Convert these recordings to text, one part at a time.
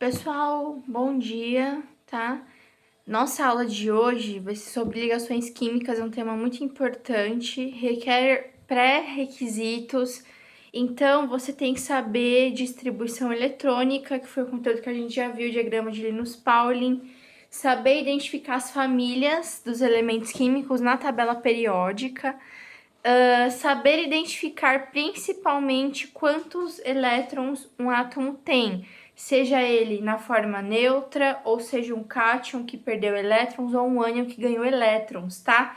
Pessoal, bom dia, tá? Nossa aula de hoje vai ser sobre ligações químicas, é um tema muito importante, requer pré-requisitos, então você tem que saber distribuição eletrônica, que foi o conteúdo que a gente já viu, o diagrama de Linus-Pauling, saber identificar as famílias dos elementos químicos na tabela periódica, saber identificar principalmente quantos elétrons um átomo tem, seja ele na forma neutra, ou seja um cátion que perdeu elétrons, ou um ânion que ganhou elétrons, tá?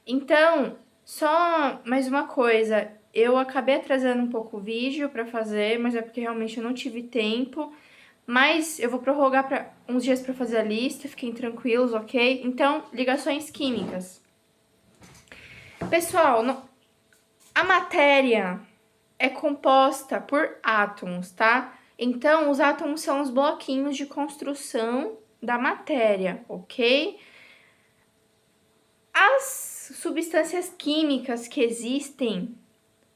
Então, só mais uma coisa, eu acabei atrasando um pouco o vídeo para fazer, mas é porque realmente eu não tive tempo, mas eu vou prorrogar para uns dias para fazer a lista, fiquem tranquilos, ok? Então, ligações químicas. Pessoal, a matéria é composta por átomos, tá? Então, os átomos são os bloquinhos de construção da matéria, ok? As substâncias químicas que existem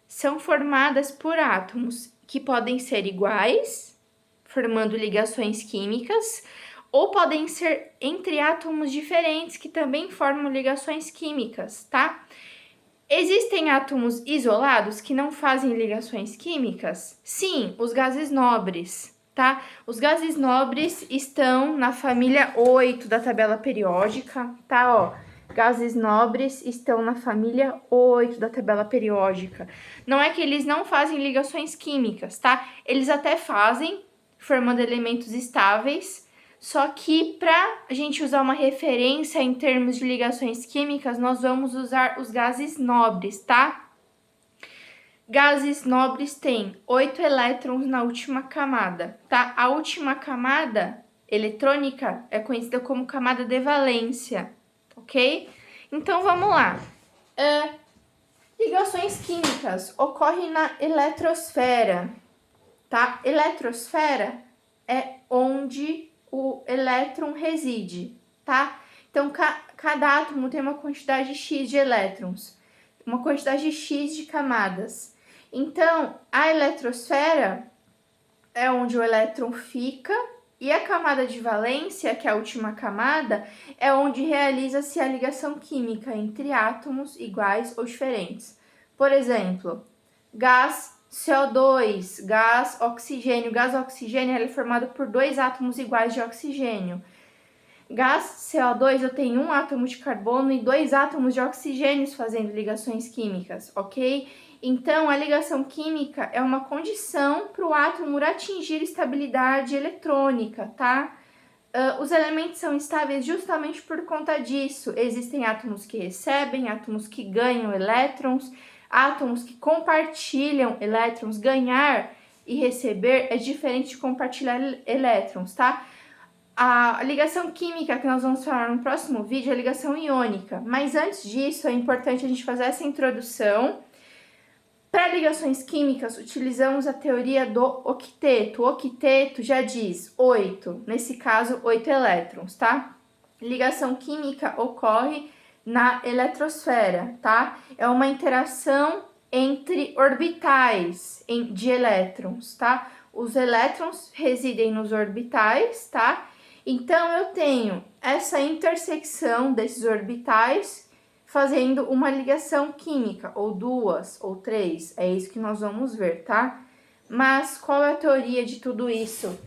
são formadas por átomos que podem ser iguais, formando ligações químicas, ou podem ser entre átomos diferentes que também formam ligações químicas, tá? Existem átomos isolados que não fazem ligações químicas? Sim, os gases nobres, tá? Os gases nobres estão na família 8 da tabela periódica, tá? Ó, gases nobres estão na família 8 da tabela periódica. Não é que eles não fazem ligações químicas, tá? Eles até fazem, formando elementos estáveis, só que para a gente usar uma referência em termos de ligações químicas, nós vamos usar os gases nobres, tá? Gases nobres têm 8 elétrons na última camada, tá? A última camada eletrônica é conhecida como camada de valência, ok? Então, vamos lá. Ligações químicas ocorrem na eletrosfera, tá? Eletrosfera é onde o elétron reside, tá? Então, cada átomo tem uma quantidade X de elétrons, uma quantidade X de camadas. Então, a eletrosfera é onde o elétron fica e a camada de valência, que é a última camada, é onde realiza-se a ligação química entre átomos iguais ou diferentes. Por exemplo, gás CO2, gás oxigênio. Gás oxigênio é formado por dois átomos iguais de oxigênio. Gás CO2 eu tenho um átomo de carbono e dois átomos de oxigênio fazendo ligações químicas, ok? Então, a ligação química é uma condição para o átomo atingir estabilidade eletrônica, tá? Os elementos são estáveis justamente por conta disso. Existem átomos que recebem, átomos que ganham elétrons, átomos que compartilham elétrons. Ganhar e receber é diferente de compartilhar elétrons, tá? A ligação química que nós vamos falar no próximo vídeo é a ligação iônica. Mas antes disso, é importante a gente fazer essa introdução. Para ligações químicas, utilizamos a teoria do octeto. O octeto já diz 8, nesse caso, 8 elétrons, tá? Ligação química ocorre na eletrosfera, tá? É uma interação entre orbitais de elétrons, tá? Os elétrons residem nos orbitais, tá? Então, eu tenho essa intersecção desses orbitais fazendo uma ligação química, ou duas, ou três, é isso que nós vamos ver, tá? Mas qual é a teoria de tudo isso?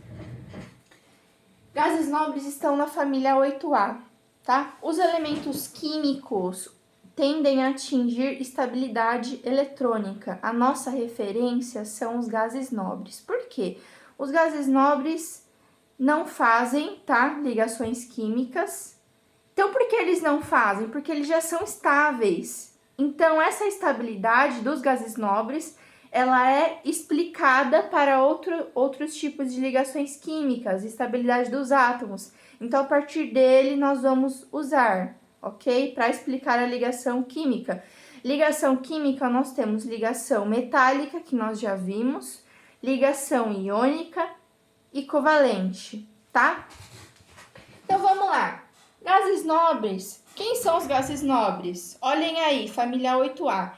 Gases nobres estão na família 8A, tá? Os elementos químicos tendem a atingir estabilidade eletrônica. A nossa referência são os gases nobres. Por quê? Os gases nobres não fazem, tá? Ligações químicas. Então, por que eles não fazem? Porque eles já são estáveis. Então, essa estabilidade dos gases nobres, ela é explicada para outros tipos de ligações químicas, estabilidade dos átomos. Então, a partir dele, nós vamos usar, ok? Para explicar a ligação química. Ligação química, nós temos ligação metálica, que nós já vimos, ligação iônica e covalente, tá? Então, vamos lá. Gases nobres. Quem são os gases nobres? Olhem aí, família 8A.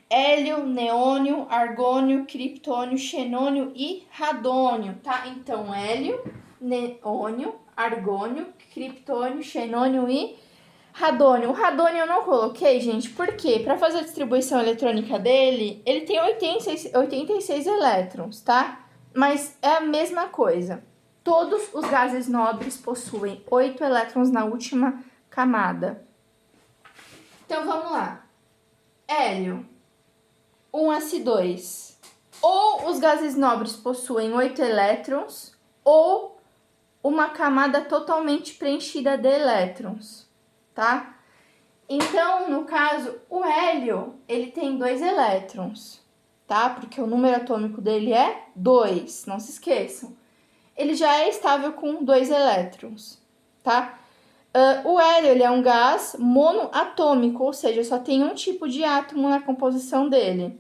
hélio, neônio, argônio, criptônio, xenônio e radônio, tá? Então, hélio, neônio, argônio, criptônio, xenônio e radônio. O radônio eu não coloquei, gente, porque para fazer a distribuição eletrônica dele, ele tem 86 elétrons, tá? Mas é a mesma coisa. Todos os gases nobres possuem 8 elétrons na última camada. Então, vamos lá. Hélio, 1s2. Ou os gases nobres possuem 8 elétrons, ou uma camada totalmente preenchida de elétrons, tá? Então, no caso, o hélio, ele tem 2 elétrons, tá? Porque o número atômico dele é 2, não se esqueçam. Ele já é estável com 2 elétrons, tá? O hélio, ele é um gás monoatômico, ou seja, só tem um tipo de átomo na composição dele.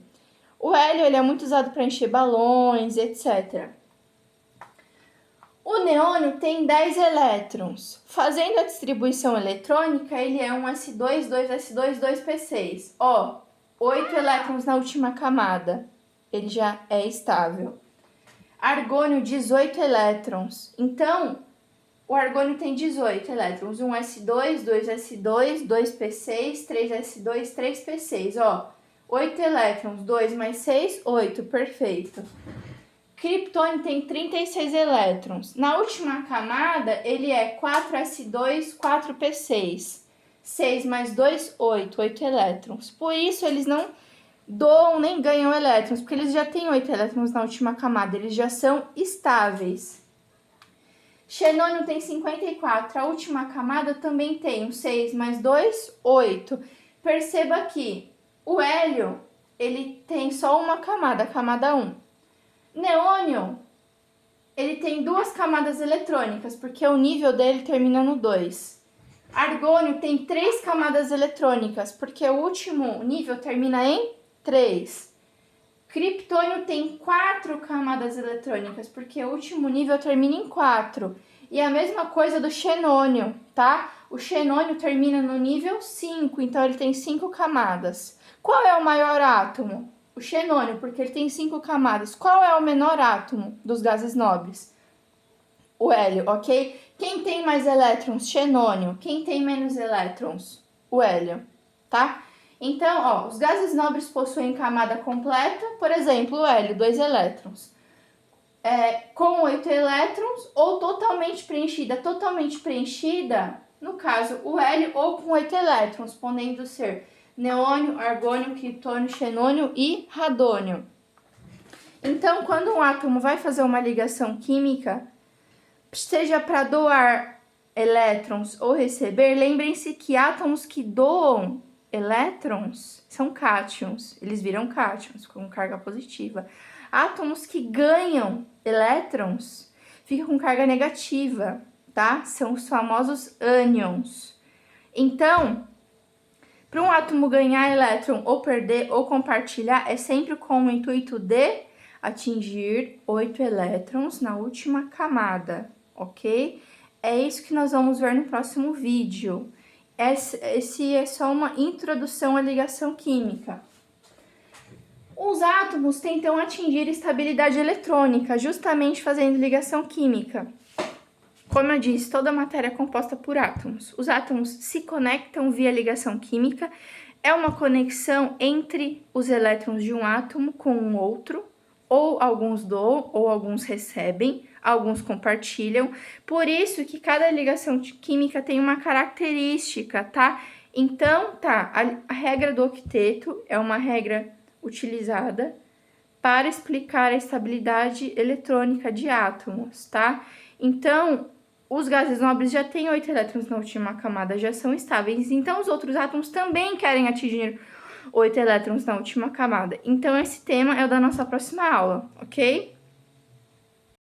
O hélio, ele é muito usado para encher balões, etc. O neônio tem 10 elétrons. Fazendo a distribuição eletrônica, ele é um S2, 2S2, 2P6. Ó, 8 elétrons na última camada. Ele já é estável. Argônio, 18 elétrons. Então, o argônio tem 18 elétrons. 1s2, 2s2, 2p6, 3s2, 3p6. Ó, 8 elétrons. 2 mais 6, 8. Perfeito. Criptônio tem 36 elétrons. Na última camada, ele é 4s2, 4p6. 6 mais 2, 8. 8 elétrons. Por isso, eles não doam nem ganham elétrons, porque eles já têm 8 elétrons na última camada, eles já são estáveis. Xenônio tem 54, a última camada também tem 6 mais 2, 8. Perceba que o hélio, ele tem só uma camada, a camada 1. Neônio, ele tem 2 camadas eletrônicas, porque o nível dele termina no 2. Argônio tem 3 camadas eletrônicas, porque o último nível termina em 3. Criptônio tem 4 camadas eletrônicas, porque o último nível termina em 4. E a mesma coisa do xenônio, tá? O xenônio termina no nível 5, então ele tem 5 camadas. Qual é o maior átomo? O xenônio, porque ele tem 5 camadas. Qual é o menor átomo dos gases nobres? O hélio, ok? Quem tem mais elétrons? Xenônio. Quem tem menos elétrons? O hélio, tá? Então, ó, os gases nobres possuem camada completa, por exemplo, o hélio, 2 elétrons. Com 8 elétrons ou totalmente preenchida. Totalmente preenchida, no caso, o hélio ou com 8 elétrons, podendo ser neônio, argônio, criptônio, xenônio e radônio. Então, quando um átomo vai fazer uma ligação química, seja para doar elétrons ou receber, lembrem-se que átomos que doam elétrons são cátions, eles viram cátions com carga positiva. Átomos que ganham elétrons ficam com carga negativa, tá? São os famosos ânions. Então, para um átomo ganhar elétron ou perder ou compartilhar, é sempre com o intuito de atingir 8 elétrons na última camada, ok? É isso que nós vamos ver no próximo vídeo. Esse é só uma introdução à ligação química. Os átomos tentam atingir estabilidade eletrônica, justamente fazendo ligação química. Como eu disse, toda matéria é composta por átomos. Os átomos se conectam via ligação química. É uma conexão entre os elétrons de um átomo com um outro. Ou alguns doam, ou alguns recebem, alguns compartilham. Por isso que cada ligação química tem uma característica, tá? Então, tá, a regra do octeto é uma regra utilizada para explicar a estabilidade eletrônica de átomos, tá? Então, os gases nobres já têm 8 elétrons na última camada, já são estáveis. Então, os outros átomos também querem atingir 8 elétrons na última camada. Então, esse tema é o da nossa próxima aula, ok?